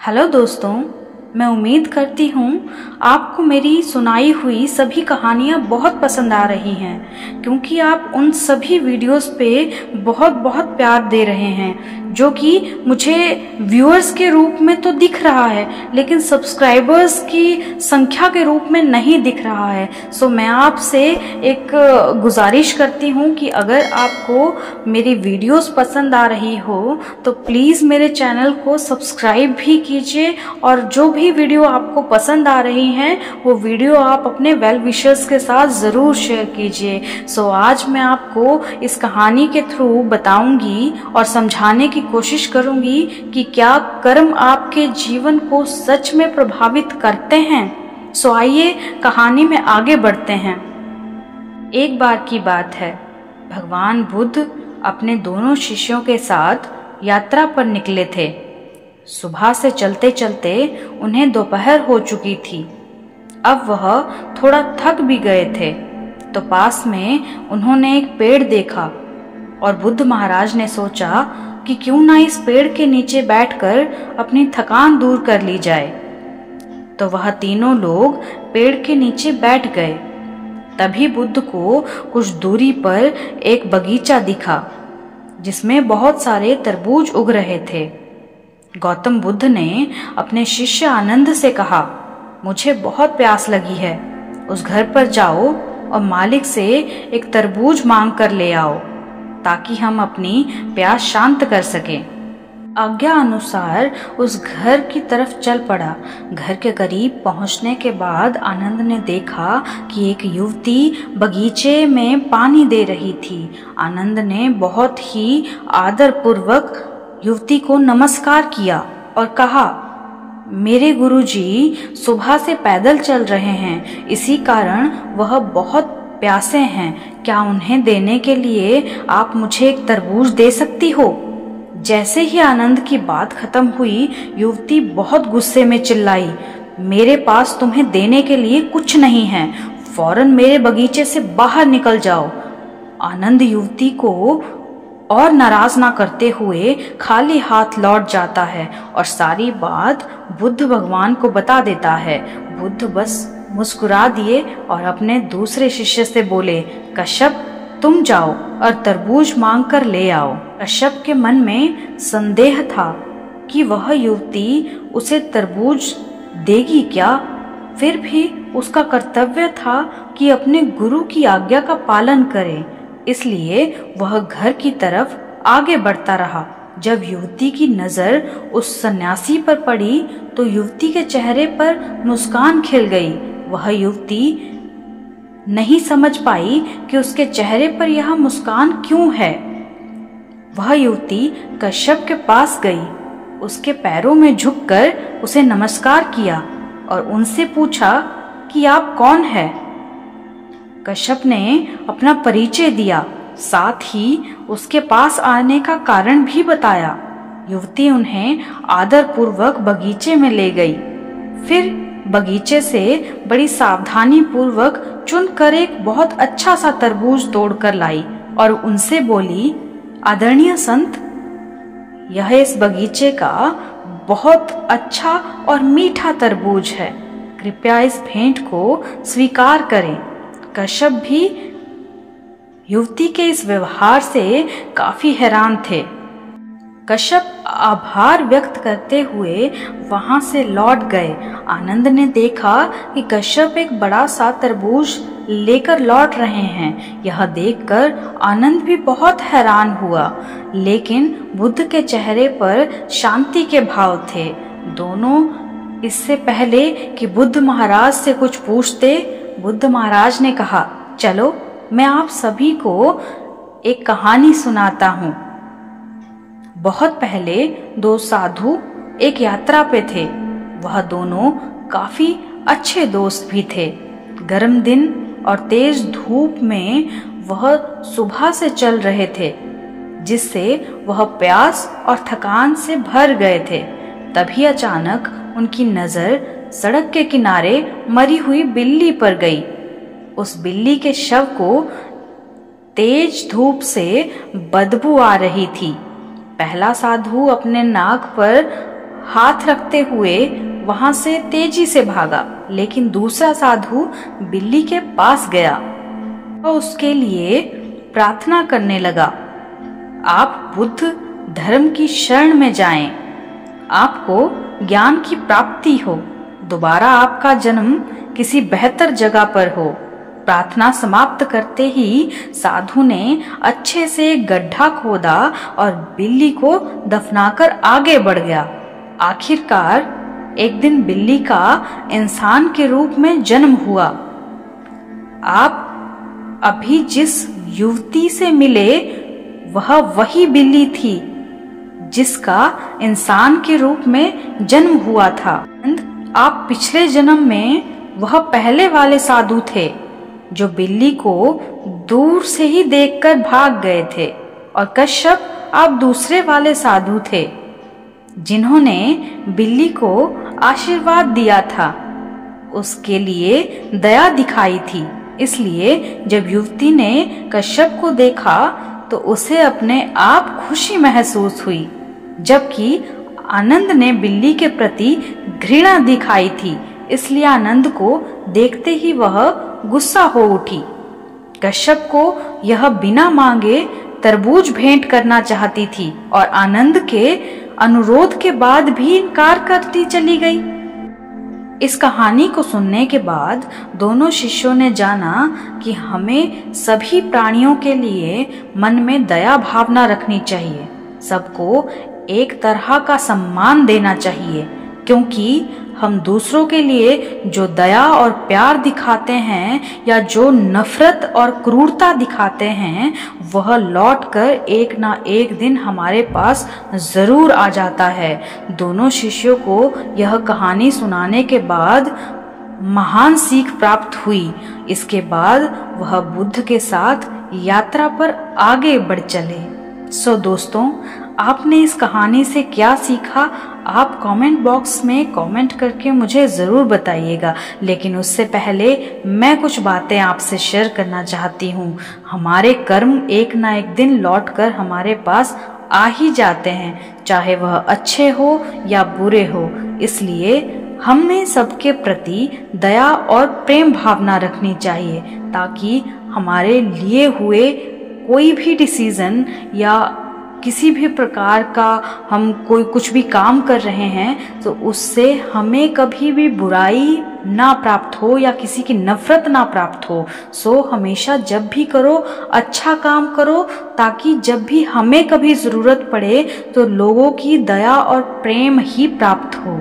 Hello दोस्तों, मैं उम्मीद करती हूँ आपको मेरी सुनाई हुई सभी कहानियाँ बहुत पसंद आ रही हैं, क्योंकि आप उन सभी वीडियोस पे बहुत बहुत प्यार दे रहे हैं, जो कि मुझे व्यूअर्स के रूप में तो दिख रहा है लेकिन सब्सक्राइबर्स की संख्या के रूप में नहीं दिख रहा है। सो मैं आपसे एक गुजारिश करती हूँ कि अगर आपको मेरी वीडियोस पसंद आ रही हो तो प्लीज़ मेरे चैनल को सब्सक्राइब भी कीजिए, और जो भी वीडियो आपको पसंद आ रही हैं वो वीडियो आप अपने वेल विशर्स के साथ ज़रूर शेयर कीजिए। सो आज मैं आपको इस कहानी के थ्रू बताऊंगी और समझाने की कोशिश करूंगी कि क्या कर्म आपके जीवन को सच में प्रभावित करते हैं। सो आइए कहानी में आगे बढ़ते हैं। एक बार की बात है, भगवान बुद्ध अपने दोनों शिष्यों के साथ यात्रा पर निकले थे। सुबह से चलते चलते उन्हें दोपहर हो चुकी थी। अब वह थोड़ा थक भी गए थे तो पास में उन्होंने एक पेड़ देखा और बुद्ध महाराज ने सोचा कि क्यों ना इस पेड़ के नीचे बैठकर अपनी थकान दूर कर ली जाए। तो वह तीनों लोग पेड़ के नीचे बैठ गए। तभी बुद्ध को कुछ दूरी पर एक बगीचा दिखा जिसमें बहुत सारे तरबूज उग रहे थे। गौतम बुद्ध ने अपने शिष्य आनंद से कहा, मुझे बहुत प्यास लगी है, उस घर पर जाओ और मालिक से एक तरबूज मांग कर ले आओ ताकि हम अपनी प्यास शांत कर सकें। आज्ञा अनुसार उस घर की तरफ चल पड़ा। घर के करीब पहुंचने के बाद आनंद ने देखा कि एक युवती बगीचे में पानी दे रही थी। आनंद ने बहुत ही आदरपूर्वक युवती को नमस्कार किया और कहा, मेरे गुरुजी सुबह से पैदल चल रहे हैं, इसी कारण वह बहुत प्यासे हैं। क्या उन्हें देने के लिए आप मुझे एक तरबूज दे सकती हो? जैसे ही आनंद की बात खत्म हुई, युवती बहुत गुस्से में चिल्लाई, मेरे पास तुम्हें देने के लिए कुछ नहीं है, फौरन मेरे बगीचे से बाहर निकल जाओ। आनंद युवती को और नाराज ना करते हुए खाली हाथ लौट जाता है और सारी बात बुद्ध भगवान को बता देता है। बुद्ध बस मुस्कुरा दिए और अपने दूसरे शिष्य से बोले, कश्यप तुम जाओ और तरबूज मांग कर ले आओ। कश्यप के मन में संदेह था कि वह युवती उसे तरबूज देगी क्या, फिर भी उसका कर्तव्य था कि अपने गुरु की आज्ञा का पालन करे, इसलिए वह घर की तरफ आगे बढ़ता रहा। जब युवती की नजर उस सन्यासी पर पड़ी तो युवती के चेहरे पर मुस्कान खिल गई। वह युवती नहीं समझ पाई कि उसके चेहरे पर यह मुस्कान क्यों है। वह युवती कश्यप के पास गई, उसके पैरों में झुककर उसे नमस्कार किया और उनसे पूछा कि आप कौन हैं। कश्यप ने अपना परिचय दिया, साथ ही उसके पास आने का कारण भी बताया। युवती उन्हें आदरपूर्वक बगीचे में ले गई, फिर बगीचे से बड़ी सावधानी पूर्वक चुनकर एक बहुत अच्छा सा तरबूज तोड़कर लाई और उनसे बोली, आदरणीय संत, यह इस बगीचे का बहुत अच्छा और मीठा तरबूज है, कृपया इस भेंट को स्वीकार करें। कश्यप भी युवती के इस व्यवहार से काफी हैरान थे। कश्यप आभार व्यक्त करते हुए वहां से लौट गए। आनंद ने देखा कि कश्यप एक बड़ा सा तरबूज लेकर लौट रहे हैं। यह देखकर आनंद भी बहुत हैरान हुआ, लेकिन बुद्ध के चेहरे पर शांति के भाव थे। दोनों इससे पहले कि बुद्ध महाराज से कुछ पूछते, बुद्ध महाराज ने कहा, चलो मैं आप सभी को एक कहानी सुनाता हूँ। बहुत पहले दो साधु एक यात्रा पे थे। वह दोनों काफी अच्छे दोस्त भी थे। गर्म दिन और तेज धूप में वह सुबह से चल रहे थे, जिससे वह प्यास और थकान से भर गए थे। तभी अचानक उनकी नजर सड़क के किनारे मरी हुई बिल्ली पर गई। उस बिल्ली के शव को तेज धूप से बदबू आ रही थी। पहला साधु अपने नाक पर हाथ रखते हुए वहां से तेजी से भागा, लेकिन दूसरा साधु बिल्ली के पास गया और उसके लिए प्रार्थना करने लगा, आप बुद्ध धर्म की शरण में जाएं, आपको ज्ञान की प्राप्ति हो, दोबारा आपका जन्म किसी बेहतर जगह पर हो। प्रार्थना समाप्त करते ही साधु ने अच्छे से एक गड्ढा खोदा और बिल्ली को दफनाकर आगे बढ़ गया। आखिरकार एक दिन बिल्ली का इंसान के रूप में जन्म हुआ। आप अभी जिस युवती से मिले वह वही बिल्ली थी जिसका इंसान के रूप में जन्म हुआ था। आप पिछले जन्म में वह पहले वाले साधु थे जो बिल्ली को दूर से ही देखकर भाग गए थे, और कश्यप आप दूसरे वाले साधु थे जिन्होंने बिल्ली को आशीर्वाद दिया था, उसके लिए दया दिखाई थी। इसलिए जब युवती ने कश्यप को देखा तो उसे अपने आप खुशी महसूस हुई, जबकि आनंद ने बिल्ली के प्रति घृणा दिखाई थी। इसलिए आनंद को देखते ही वह गुस्सा हो उठी। कश्यप को यह बिना मांगे तरबूज भेंट करना चाहती थी और आनंद के अनुरोध के बाद भी इनकार करती चली गई। इस कहानी को सुनने के बाद दोनों शिष्यों ने जाना कि हमें सभी प्राणियों के लिए मन में दया भावना रखनी चाहिए, सबको एक तरह का सम्मान देना चाहिए, क्योंकि हम दूसरों के लिए जो दया और प्यार दिखाते हैं या जो नफरत और क्रूरता दिखाते हैं वह लौटकर एक ना एक दिन हमारे पास जरूर आ जाता है। दोनों शिष्यों को यह कहानी सुनाने के बाद महान सीख प्राप्त हुई। इसके बाद वह बुद्ध के साथ यात्रा पर आगे बढ़ चले। दोस्तों, आपने इस कहानी से क्या सीखा आप कमेंट बॉक्स में कमेंट करके मुझे ज़रूर बताइएगा। लेकिन उससे पहले मैं कुछ बातें आपसे शेयर करना चाहती हूँ। हमारे कर्म एक ना एक दिन लौटकर हमारे पास आ ही जाते हैं, चाहे वह अच्छे हो या बुरे हो। इसलिए हमें सबके प्रति दया और प्रेम भावना रखनी चाहिए, ताकि हमारे लिए हुए कोई भी डिसीजन या किसी भी प्रकार का हम कोई कुछ भी काम कर रहे हैं तो उससे हमें कभी भी बुराई ना प्राप्त हो या किसी की नफरत ना प्राप्त हो। हमेशा जब भी करो अच्छा काम करो, ताकि जब भी हमें कभी ज़रूरत पड़े तो लोगों की दया और प्रेम ही प्राप्त हो।